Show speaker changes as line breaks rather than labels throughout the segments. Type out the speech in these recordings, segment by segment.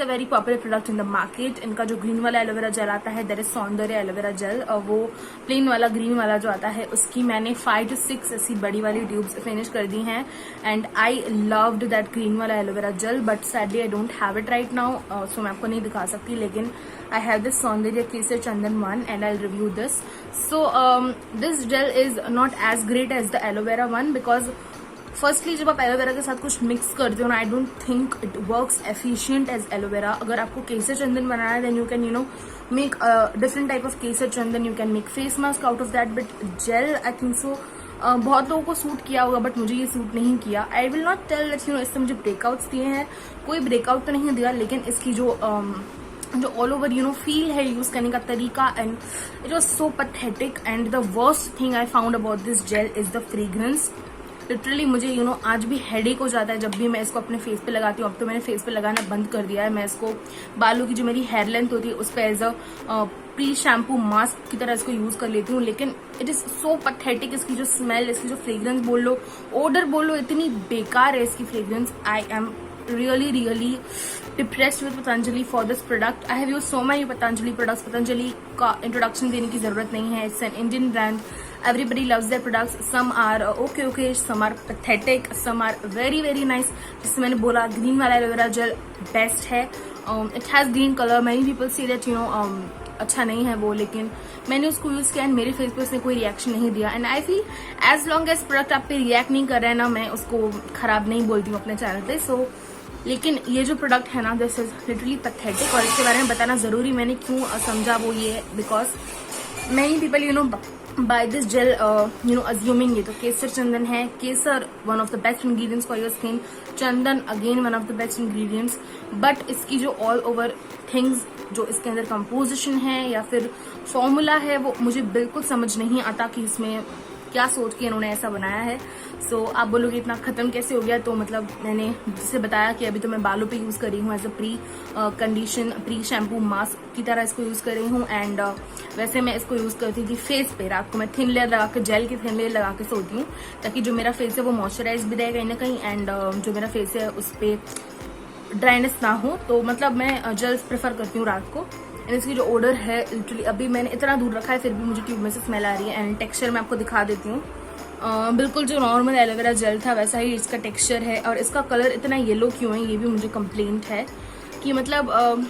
A very popular product in the market. इनका जो green वाला एलोवेरा जेल आता है दैट इज सौंदर्य एलोवेरा जेल, और वो प्लेन वाला ग्रीन वाला जो आता है उसकी मैंने 5 to 6 ऐसी बड़ी वाली ट्यूब्स फिनिश कर दी हैं। And I loved that green वाला aloe vera gel, but sadly I don't have it right now, so मैं आपको नहीं दिखा सकती। लेकिन आई have this Saundarya Kesar Chandan one and I review this. So this gel is not as great as the aloe vera one, because firstly जब आप aloe vera के साथ कुछ मिक्स करते हो ना, I don't think it works efficient as aloe vera. अगर आपको केसर चंदन बनाना है then you can make different type of केसर चंदन, you can make face mask out of that, but gel I think so बहुत लोगों को सूट किया होगा, बट मुझे ये सूट नहीं किया। I will not tell that इससे मुझे ब्रेकआउट्स दिए हैं, कोई ब्रेकआउट तो नहीं दिया, लेकिन इसकी जो ऑल ओवर फील है यूज करने का तरीका, and it was so pathetic. And the worst thing I found about this gel is the fragrance. Literally मुझे आज भी हेडेक हो जाता है जब भी मैं इसको अपने फेस पे लगाती हूँ। अब तो मैंने फेस पे लगाना बंद कर दिया है। मैं इसको बालों की जो मेरी हेयर लेंथ होती है उस पर as a pre shampoo mask की तरह इसको यूज कर लेती हूँ, लेकिन इट इज सो पैथेटिक। इसकी जो स्मेल, इसकी जो फ्रेग्रेंस बोल लो, ओडर बोल लो, इतनी बेकार है इसकी fragrance. I am really depressed with Patanjali for this product. I have used so many Patanjali products. Patanjali का introduction देने की जरूरत नहीं है. It's an Indian brand. Everybody loves their products. Some are okay, some are pathetic, some are very nice. जैसे मैंने बोला, green वाला एलोवेरा जेल बेस्ट है. It has green color. Many people say that अच्छा नहीं है वो, लेकिन मैंने उसको यूज किया एंड मेरे फेस पे उसने कोई रिएक्शन नहीं दिया। And I feel as long as product आप पे रिएक्ट नहीं कर रहे हैं ना, मैं उसको खराब नहीं बोलती हूँ अपने चैनल पे। सो लेकिन ये जो प्रोडक्ट है ना, दिस इज लिटरली पैथेटिक, और इसके बारे में बताना जरूरी मैंने क्यों समझा वो ये, because many people buy this gel assuming ये तो केसर चंदन है। Kesar one of the best ingredients for your skin, chandan again one of the best ingredients, but इसकी जो ऑल ओवर थिंग्स, जो इसके अंदर कंपोजिशन है या फिर फॉर्मूला है, वो मुझे बिल्कुल समझ नहीं आता कि इसमें क्या सोच के इन्होंने ऐसा बनाया है। सो आप बोलोगे इतना खत्म कैसे हो गया, तो मतलब मैंने जिसे बताया कि अभी तो मैं बालों पे यूज कर रही हूँ as a pre shampoo mask की तरह इसको यूज कर रही हूँ। एंड वैसे मैं इसको यूज करती थी फेस पे, रात को मैं थिन लेयर लगा के, जेल की थिन लेयर लगा के सोती हूँ, ताकि जो मेरा फेस है वो मॉइस्चराइज भी रहे कहीं ना कहीं, एंड जो मेरा फेस है उस पर ड्राइनेस ना हो। तो मतलब मैं जेल्स प्रेफर करती हूँ रात को। एंड इसकी जो ओडर है, लिटरली अभी मैंने इतना दूर रखा है फिर भी मुझे ट्यूब में से स्मेल आ रही है। एंड टेक्सचर मैं आपको दिखा देती हूँ, बिल्कुल जो नॉर्मल एलोवेरा जेल था वैसा ही इसका टेक्सचर है। और इसका कलर इतना येलो क्यों है, ये भी मुझे कंप्लेंट है कि मतलब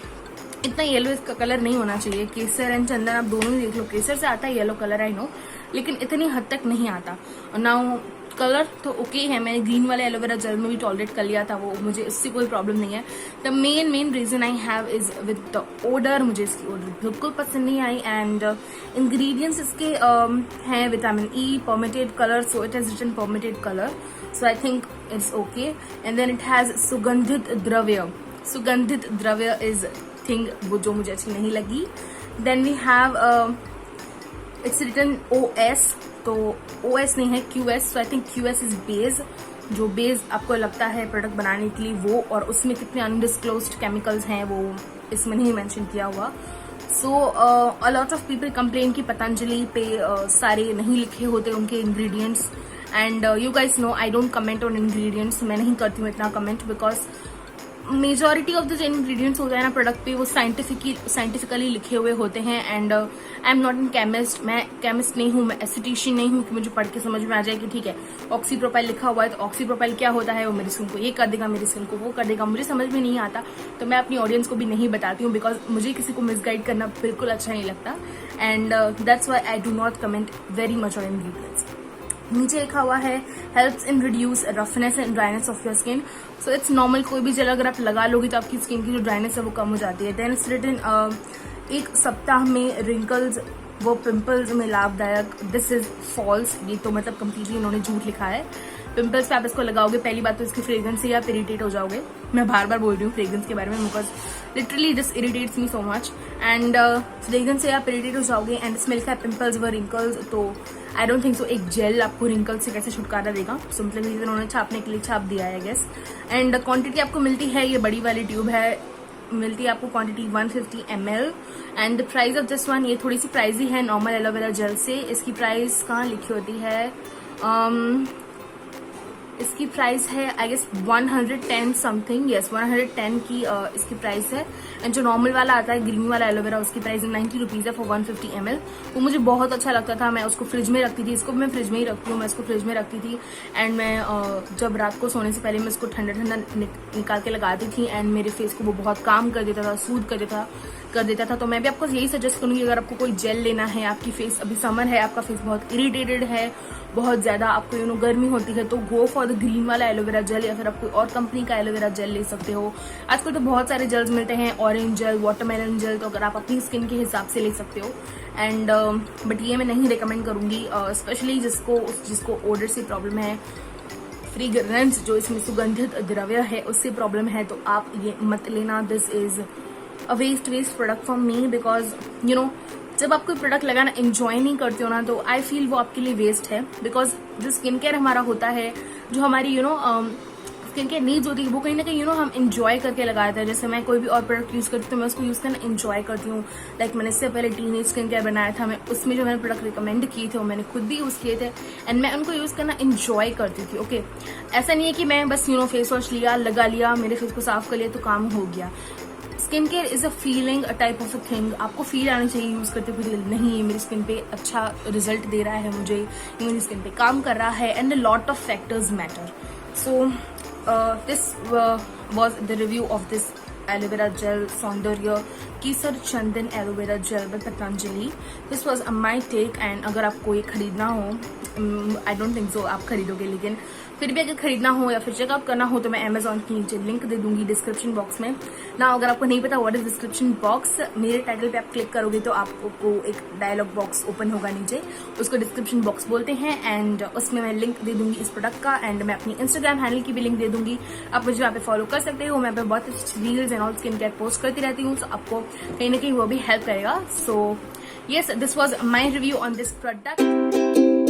इतना येलो इसका कलर नहीं होना चाहिए। केसर एंड चंदन आप दोनों ही देख लो, केसर से आता है येलो कलर आई नो, लेकिन इतनी हद तक नहीं आता। नाउ कलर तो ओके है, मैंने ग्रीन वाले एलोवेरा जेल में भी टॉलरेट कर लिया था, वो मुझे इससे कोई प्रॉब्लम नहीं है। The main reason I have is with the odour. मुझे इसकी ओडर बिल्कुल पसंद नहीं आई। एंड इंग्रेडिएंट्स इसके हैं vitamin E, permitted colour, so it has written permitted colour, so I think it's okay. And then it has सुगंधित द्रव्य। सुगंधित द्रव्य इज थिंग वो जो मुझे अच्छी नहीं लगी। Then we have its written OS, तो OS नहीं है QS, so I think QS is base. जो बेस आपको लगता है प्रोडक्ट बनाने के लिए वो, और उसमें कितने अनडिस्क्लोज्ड केमिकल्स हैं वो इसमें नहीं मेंशन किया हुआ। So a lot of people complain कि पतंजलि पे सारे नहीं लिखे होते उनके ingredients. And you guys know I don't comment on ingredients, मैं नहीं करती हूँ इतना comment, because majority of the जो इंग्रेडिएंट्स होते हैं ना प्रोडक्ट पे, वो साइंटिफिकली लिखे हुए होते हैं। And I am not an chemist, मैं केमिस्ट नहीं हूँ, मैं एस्थेटिशियन नहीं हूँ कि मुझे पढ़ के समझ में आ जाए कि ठीक है ऑक्सी प्रोपाइल लिखा हुआ है तो ऑक्सी प्रोपाइल क्या होता है, वो मेरी स्किन को ये कर देगा, मेरी स्किन को वो कर देगा। मुझे समझ में नहीं आता, तो मैं अपनी ऑडियंस को भी नहीं बताती हूँ, बिकॉज मुझे किसी को मिसगाइड करना बिल्कुल अच्छा नहीं लगता। And that's why I do not comment very much on ingredients. नीचे लिखा हुआ है helps in reduce roughness and dryness of your skin. So it's normal, कोई भी जेल अगर आप लगा लोगे तो आपकी स्किन की जो ड्राइनेस है वो कम हो जाती है। देन इट्स रिटन 1 सप्ताह में रिंकल्स वो पिंपल्स में लाभदायक। दिस इज फॉल्स, ये तो मतलब कंप्लीटली इन्होंने झूठ लिखा है। पिंपल्स पे आप इसको लगाओगे, पहली बात तो इसकी फ्रेग्रेंस से आप इरिटेट हो जाओगे। मैं बार बार बोल रही हूँ फ्रेग्रेंस के बारे में, because literally this irritates me so much. And fragrance से आप इरिटेट हो जाओगे। एंड इसमें लिखा है पिंपल्स व रिंकल्स, तो आई डोंट थिंक सो एक जेल आपको रिंकल्स से कैसे छुटकारा देगा। सो मतलब ये उन्होंने छापने के लिए छाप दिया है आई गेस। एंड क्वांटिटी आपको मिलती है, ये बड़ी वाली ट्यूब है, मिलती है आपको quantity 150 ml। And the price of this one, ये थोड़ी सी प्राइजी है नॉर्मल एलोवेरा जेल से। इसकी प्राइस कहाँ लिखी होती है, इसकी प्राइस है आई गेस 110 समथिंग, यस 110 की इसकी प्राइस है। एंड जो नॉर्मल वाला आता है ग्रीन वाला एलोवेरा, उसकी प्राइस 90 रुपीज है फॉर 150 ml। वो मुझे बहुत अच्छा लगता था, मैं उसको फ्रिज में रखती थी, इसको मैं फ्रिज में ही रखती हूँ, मैं इसको फ्रिज में रखती थी। एंड मैं जब रात को सोने से पहले मैं इसको ठंडा ठंडा निकाल के लगाती थी एंड मेरे फेस को वो बहुत काम कर देता था, सूद कर देता था। तो मैं भी आपको यही सजेस्ट करूंगी, अगर आपको कोई जेल लेना है, आपकी फेस अभी समर है, आपका फेस बहुत इरिटेटेड है, बहुत ज्यादा आपको गर्मी होती है, तो गो फॉर द ग्रीन वाला एलोवेरा जेल, या फिर आप कोई और कंपनी का एलोवेरा जेल ले सकते हो। आजकल तो बहुत सारे जेल्स मिलते हैं, ऑरेंज जेल, वाटरमेलन जेल, तो अगर आप अपनी स्किन के हिसाब से ले सकते हो। एंड बट ये मैं नहीं रिकमेंड करूंगी, स्पेशली जिसको ओडर से प्रॉब्लम है, फ्रेग्रेंस जो इसमें सुगंधित द्रव्य है उससे प्रॉब्लम है, तो आप ये मत लेना। This is a waste product for me, because जब आप कोई प्रोडक्ट लगाना एंजॉय नहीं करते हो ना, तो आई फील वो आपके लिए वेस्ट है। बिकॉज जो स्किन केयर हमारा होता है, जो हमारी स्किन केयर नीड्स होती है, वो कहीं ना कहीं हम एंजॉय करके लगाते हैं। जैसे मैं कोई भी और प्रोडक्ट यूज करती हूँ तो मैं उसको यूज करना एंजॉय करती हूँ। लाइक मैंने इससे पहले टीनेज स्किन केयर बनाया था, मैं उसमें जो मैंने प्रोडक्ट रिकमेंड किए थे वो मैंने खुद भी यूज किए थे एंड मैं उनको यूज करना एंजॉय करती थी। ओके, ऐसा नहीं है कि मैं बस फेस वॉश लिया, लगा लिया, मेरे फेस को साफ कर लिया तो काम हो गया। Skin care is a feeling, a type of a thing. आपको फील आनी चाहिए यूज करते हुए, नहीं मेरी स्किन पे अच्छा रिजल्ट दे रहा है, मुझे मेरी स्किन पे काम कर रहा है, and a lot of factors matter. So this was the review of this aloe vera gel Saundarya Kesar Chandan aloe vera gel by Patanjali. This was my take. And अगर आपको ये खरीदना हो, आई डोंट थिंक सो आप खरीदोगे, लेकिन फिर भी अगर खरीदना हो या फिर चेकआउट करना हो तो मैं अमेजॉन की नीचे लिंक दे दूंगी डिस्क्रिप्शन बॉक्स में ना। अगर आपको नहीं पता व्हाट इज डिस्क्रिप्शन बॉक्स, मेरे टाइटल पे आप क्लिक करोगे तो आपको एक डायलॉग बॉक्स ओपन होगा नीचे, उसको डिस्क्रिप्शन बॉक्स बोलते हैं। एंड उसमें मैं लिंक दे दूंगी इस प्रोडक्ट का, एंड मैं अपनी इंस्टाग्राम हैंडल की भी लिंक दे दूंगी, आप मुझे वहाँ पे फॉलो कर सकते हो। मैं पे बहुत अच्छी reels and all skin care post करती रहती हूँ, तो आपको कहीं ना कहीं वो भी हेल्प करेगा। सो yes, this was my review on this product.